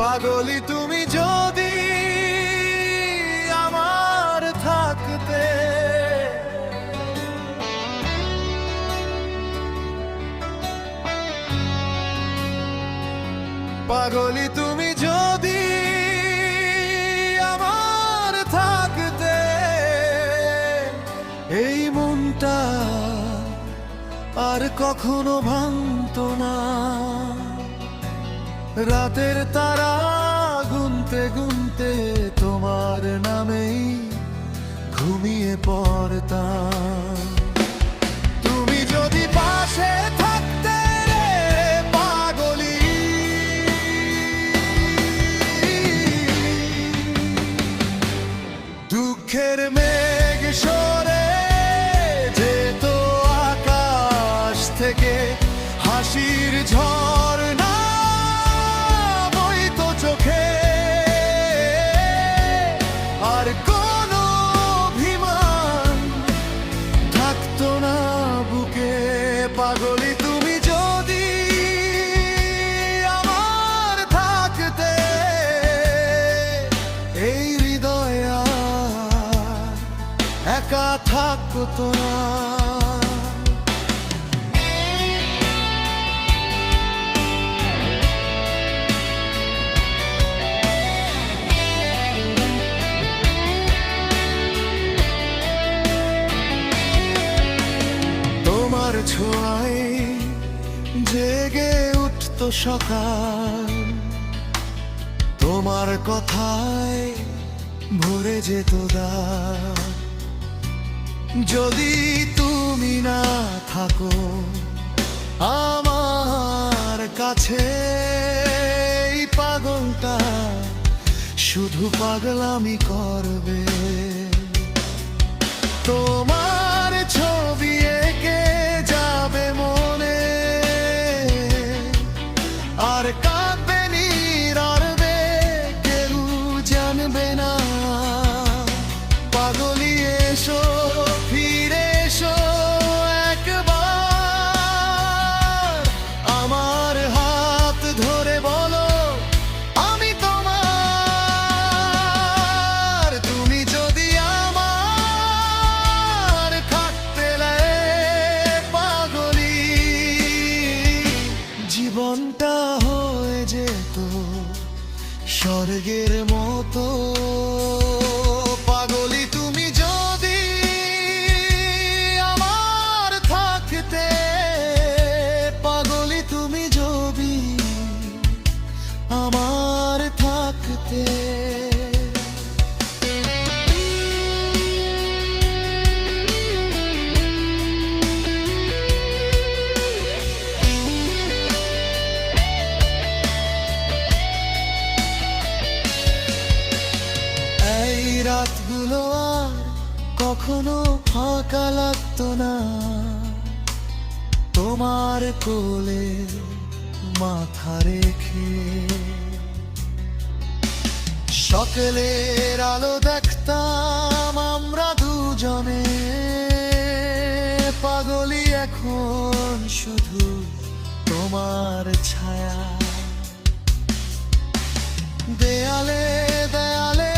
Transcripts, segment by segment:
পাগলি তুমি যদি আমার থাকতে, পাগলি তুমি যদি আমার থাকতে, এই মনটা আর কখনো ভাঙতো না। রাতের তারা গুনতে গুনতে তোমার নামেই ঘুমিয়ে পড়তাম। তুমি যদি পাশে থাকতে রে পাগলি, দুঃখের মেঘ সরে যেত আকাশ থেকে, হাসির ঝর্ণা বইতো চোখে, আর কোনো অভিমান থাকতো না বুকে। পাগলি তুমি যদি আমার থাকতে, এই হৃদয় আর একা থাকতো না। তোমার ছোঁয়ায় জেগে উঠতো সকাল, তোমার কথায় ভরে যেত দ্বার। যদি তুমি না থাকো আমার কাছে, এই পাগলটা শুধু পাগলামি করবে। তোমার ছবি এঁকে যাবে মনে, আর কাঁদবে নীরবে, কেউ জানবে না। পাগলি এসো, ফিরে এসো একবার, আমার হাত ধরে বলো আমি তোমার। তুমি যদি আমার থাকতে পাগলি, জীবনটা হয়ে যেত স্বর্গের মতো। পাগলি তুমি যদি আমার থাকতে, পাগলি তুমি যদি আমার থাকতে। এই রাতগুলো আর কখনো ফাঁকা লাগতো না, তোমার কোলে মাথা রেখে। সকালের আলো দেখতাম আমরা দুজনে, পাগলি এখন শুধু তোমার ছায়া। দেয়ালে দেয়ালে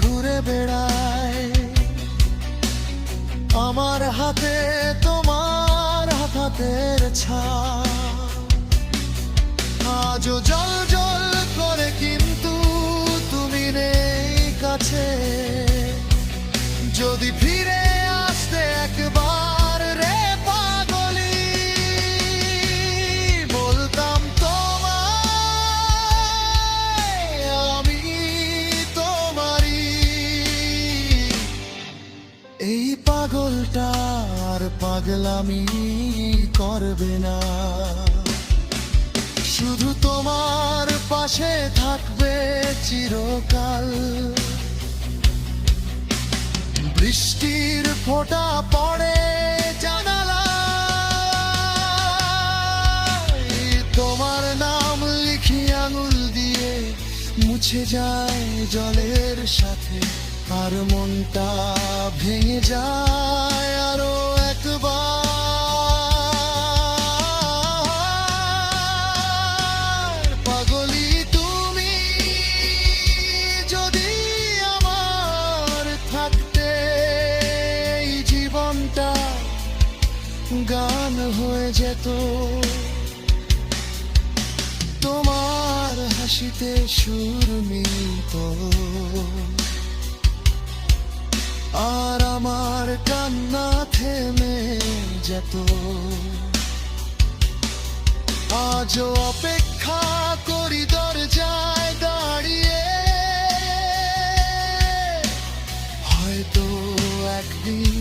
ঘুরে বেড়ায়, আমার হাতে তোমার হাতের ছাপ। আজও জল জল করে কিন্তু তুমি নেই কাছে, যদি ফিরে আসতে একবার রে পাগলি, বলতাম তোমায় আমি তোমারই। এই পাগলটা আর পাগলামি করবে না, শুধু তোমার পাশে থাকবে চিরকাল। বৃষ্টির ফোঁটা পড়ে জানালায়, তোমার নাম লিখি আঙুল দিয়ে, মুছে যায় জলের সাথে, আর মনটা ভেঙে যায় আরো একবার। পাগলি যেত, তোমার হাসিতে সুর মিলত, আর আমার কান্না থেমে যেত। আজও অপেক্ষা করি দরজায় দাঁড়িয়ে, হয়তো একদিন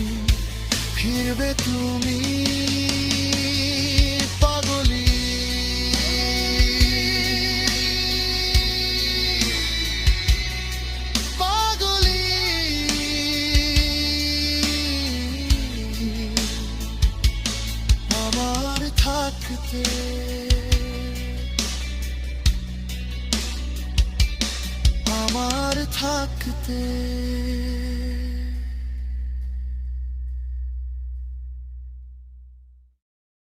ফিরবে তুমি পাগলি। পাগলি আমার থাকতে, আমার থাকতে।